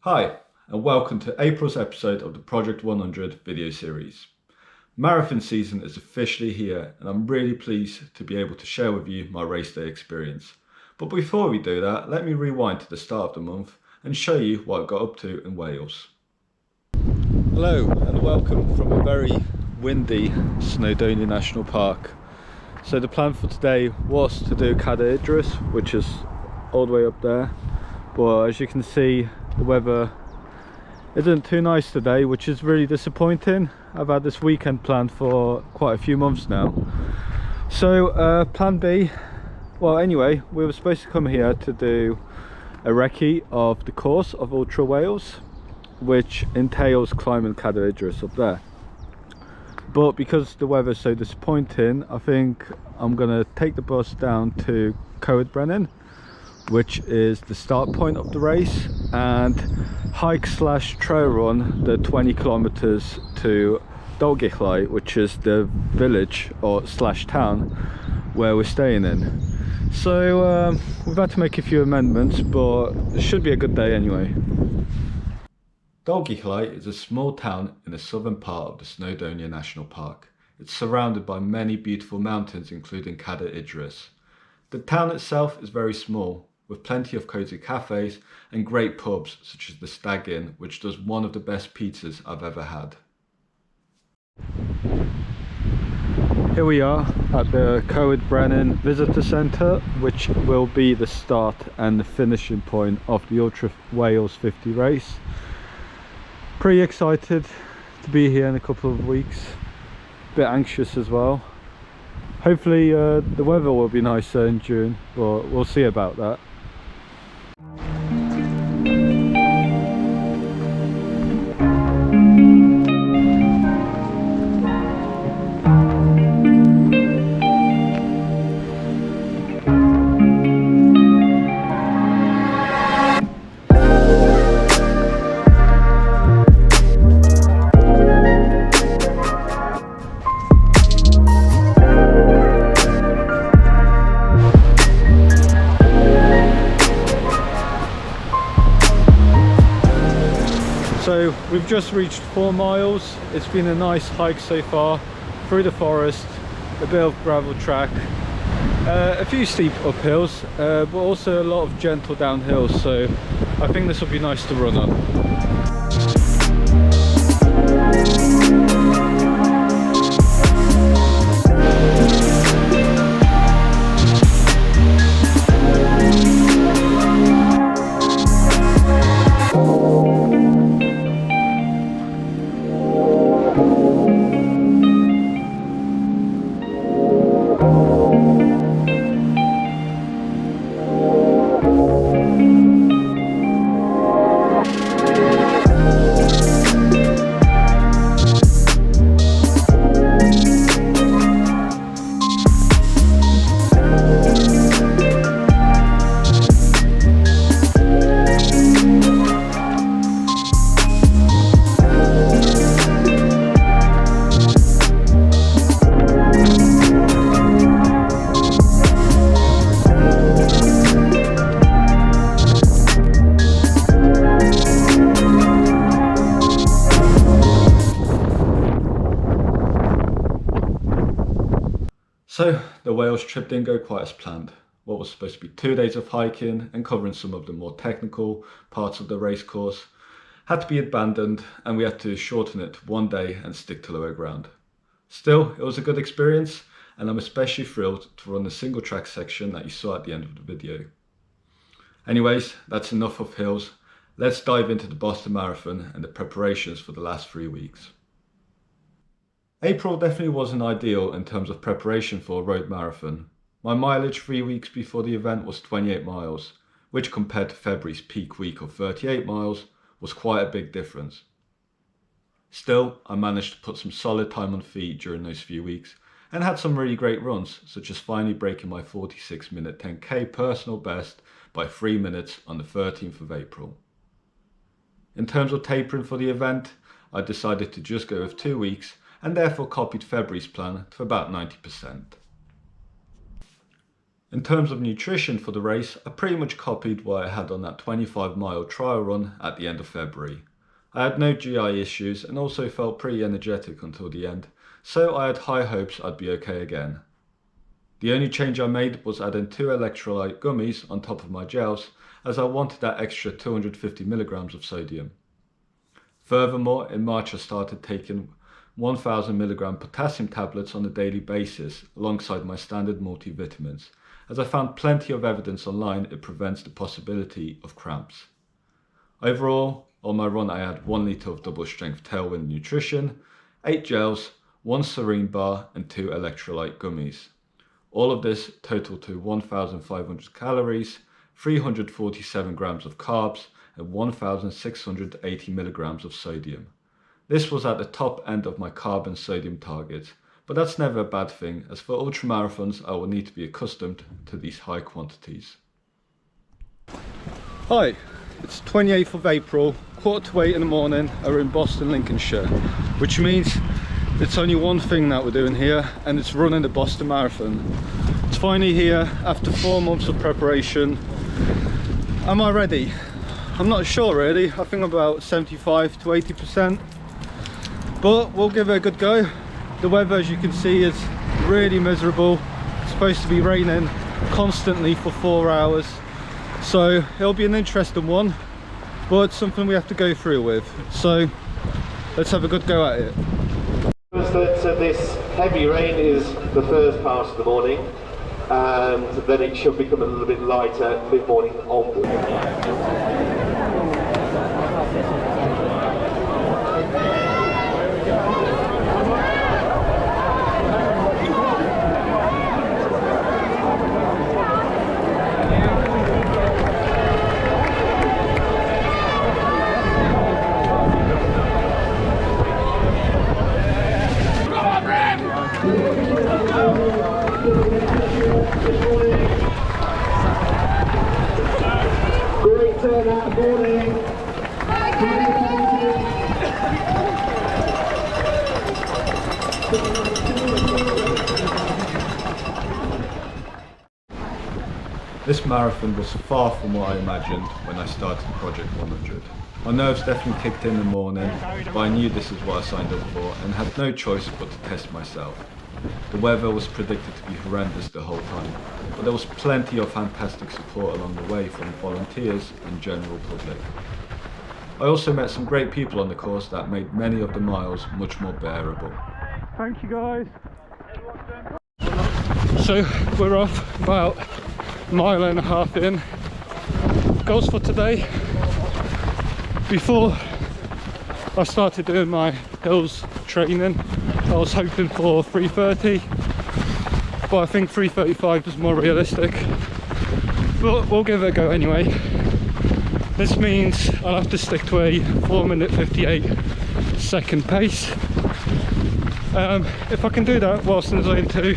Hi, and welcome to April's episode of the Project 100 video series. Marathon season is officially here, and I'm really pleased to be able to share with you my race day experience. But before we do that, let me rewind to the start of the month and show you what I got up to in Wales. Hello, and welcome from a very windy Snowdonia National Park. So the plan for today was to do Cadair Idris, which is all the way up there. But as you can see, the weather isn't too nice today, which is really disappointing. I've had this weekend planned for quite a few months now. So plan B, well anyway, we were supposed to come here to do a recce of the course of Ultra Wales, which entails climbing Cadair Idris up there. But because the weather's so disappointing, I think I'm gonna take the bus down to Coed Brennan, which is the start point of the race, and hike/trail run the 20 kilometers to Dolgellau, which is the village or / town where we're staying in. So we've had to make a few amendments, but it should be a good day anyway. Dolgellau is a small town in the southern part of the Snowdonia National Park. It's surrounded by many beautiful mountains, including Cadair Idris. The town itself is very small, with plenty of cozy cafes and great pubs such as the Stag Inn, which does one of the best pizzas I've ever had. Here we are at the Coed Brennan Visitor Centre, which will be the start and the finishing point of the Ultra Wales 50 race. Pretty excited to be here in a couple of weeks, a bit anxious as well. Hopefully the weather will be nicer in June, but we'll see about that. So we've just reached 4 miles. It's been a nice hike so far, through the forest, a bit of gravel track, a few steep uphills, but also a lot of gentle downhills, so I think this will be nice to run on. So the Wales trip didn't go quite as planned. What was supposed to be 2 days of hiking and covering some of the more technical parts of the race course had to be abandoned, and we had to shorten it to 1 day and stick to lower ground. Still, it was a good experience, and I'm especially thrilled to run the single track section that you saw at the end of the video. Anyways, that's enough of hills. Let's dive into the Boston Marathon and the preparations for the last 3 weeks. April definitely wasn't ideal in terms of preparation for a road marathon. My mileage 3 weeks before the event was 28 miles, which compared to February's peak week of 38 miles was quite a big difference. Still, I managed to put some solid time on feet during those few weeks and had some really great runs, such as finally breaking my 46-minute 10k personal best by 3 minutes on the 13th of April. In terms of tapering for the event, I decided to just go with 2 weeks and therefore copied February's plan to about 90%. In terms of nutrition for the race, I pretty much copied what I had on that 25-mile trial run at the end of February. I had no GI issues and also felt pretty energetic until the end, so I had high hopes I'd be okay again. The only change I made was adding 2 electrolyte gummies on top of my gels, as I wanted that extra 250 milligrams of sodium. Furthermore, in March I started taking 1000 milligram potassium tablets on a daily basis alongside my standard multivitamins, as I found plenty of evidence online it prevents the possibility of cramps. Overall, on my run I had 1 litre of double strength Tailwind nutrition, 8 gels, 1 Serene bar and 2 electrolyte gummies. All of this totaled to 1500 calories, 347 grams of carbs and 1680 milligrams of sodium. This was at the top end of my carb and sodium target, but that's never a bad thing, as for ultramarathons I will need to be accustomed to these high quantities. Hi, it's 28th of April, 7:45 in the morning, we're in Boston, Lincolnshire, which means it's only one thing that we're doing here, and it's running the Boston Marathon. It's finally here after 4 months of preparation. Am I ready? I'm not sure really, I think about 75 to 80%, but we'll give it a good go. The weather, as you can see, is really miserable. It's supposed to be raining constantly for 4 hours, so it'll be an interesting one, but it's something we have to go through with. So let's have a good go at it. That this heavy rain is the first part of the morning, and then it should become a little bit lighter mid-morning onward. Great turnout morning. This marathon was far from what I imagined when I started Project 100. My nerves definitely kicked in the morning, but I knew this is what I signed up for and had no choice but to test myself. The weather was predicted to be horrendous the whole time, but there was plenty of fantastic support along the way from volunteers and general public. I also met some great people on the course that made many of the miles much more bearable. Thank you guys. So we're off about a mile and a half in. Goals for today. Before I started doing my hills training, I was hoping for 3:30, but I think 3:35 is more realistic, but we'll give it a go anyway. This means I'll have to stick to a 4:58 pace. If I can do that whilst in zone 2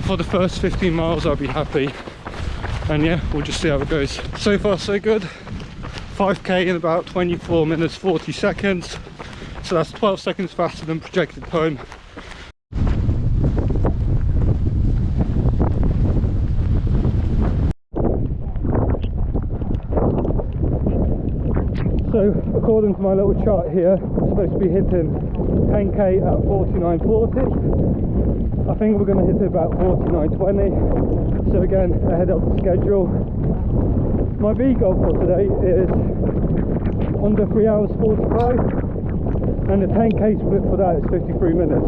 for the first 15 miles, I'll be happy, and yeah, we'll just see how it goes. So far so good. 5k in about 24 minutes 40 seconds, so that's 12 seconds faster than projected time. So according to my little chart here, we're supposed to be hitting 10k at 49.40. I think we're going to hit it about 49.20, so again ahead of the schedule. My V goal for today is under 3 hours 45, and the 10k split for that is 53 minutes,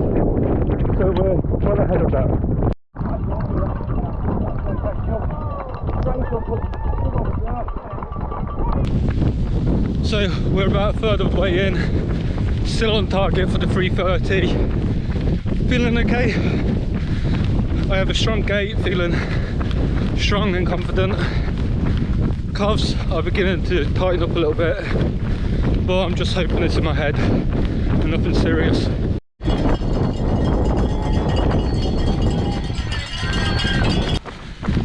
so we're well ahead of that. So we're about a third of the way in, still on target for the 3:30. Feeling okay. I have a strong gait, feeling strong and confident. Calves are beginning to tighten up a little bit, but I'm just hoping it's in my head and nothing serious.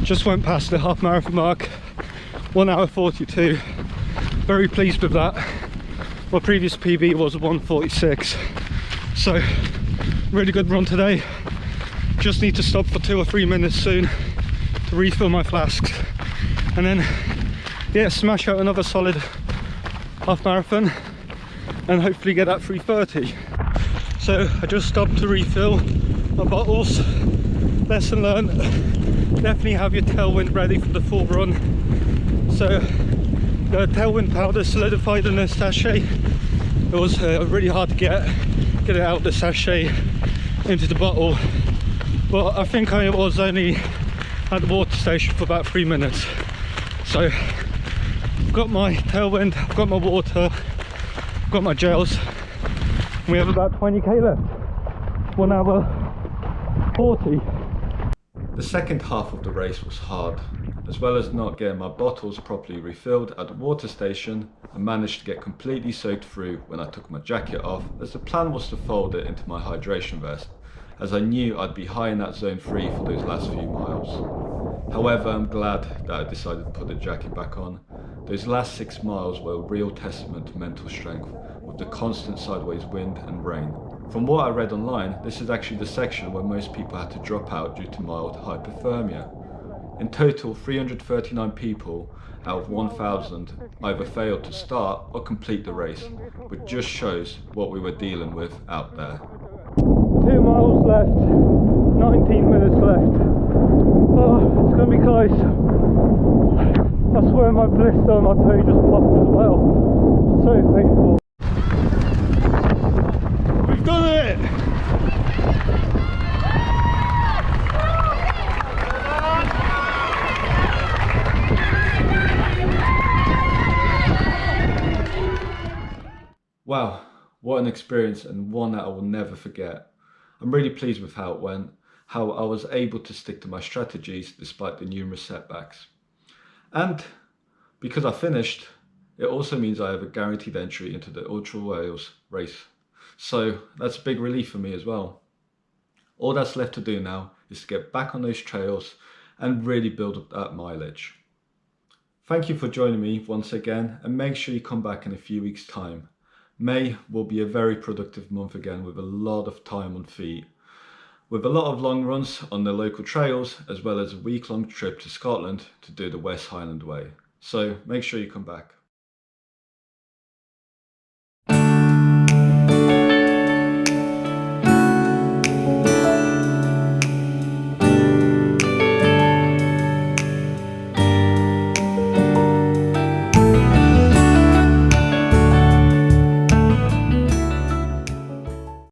Just went past the half marathon mark, 1 hour 42. Very pleased with that. My previous PB was 1:46, so really good run today. Just need to stop for 2 or 3 minutes soon refill my flasks, and then yeah, smash out another solid half marathon and hopefully get that 3:30. So I just stopped to refill my bottles. Lesson learned, definitely have your tailwind ready for the full run. So the tailwind powder solidified in a sachet. It was really hard to get it out of the sachet into the bottle, but I think I was only at the water station for about 3 minutes. So I've got my tailwind, I've got my water, I've got my gels. We have about 20k left, 1 hour 40. The second half of the race was hard. As well as not getting my bottles properly refilled at the water station, I managed to get completely soaked through when I took my jacket off, as the plan was to fold it into my hydration vest, as I knew I'd be high in that zone 3 for those last few miles. However, I'm glad that I decided to put the jacket back on. Those last 6 miles were a real testament to mental strength, with the constant sideways wind and rain. From what I read online, this is actually the section where most people had to drop out due to mild hypothermia. In total, 339 people out of 1,000 either failed to start or complete the race, which just shows what we were dealing with out there. 2 miles left, 19 minutes left. Oh, it's going to be close. I swear my blister on my toe just popped as well. So painful. We've done it! Wow, what an experience, and one that I will never forget. I'm really pleased with how it went, how I was able to stick to my strategies despite the numerous setbacks. And because I finished, it also means I have a guaranteed entry into the Ultra Wales race. So that's a big relief for me as well. All that's left to do now is to get back on those trails and really build up that mileage. Thank you for joining me once again, and make sure you come back in a few weeks' time. May will be a very productive month again, with a lot of time on feet, with a lot of long runs on the local trails, as well as a week-long trip to Scotland to do the West Highland Way. So make sure you come back.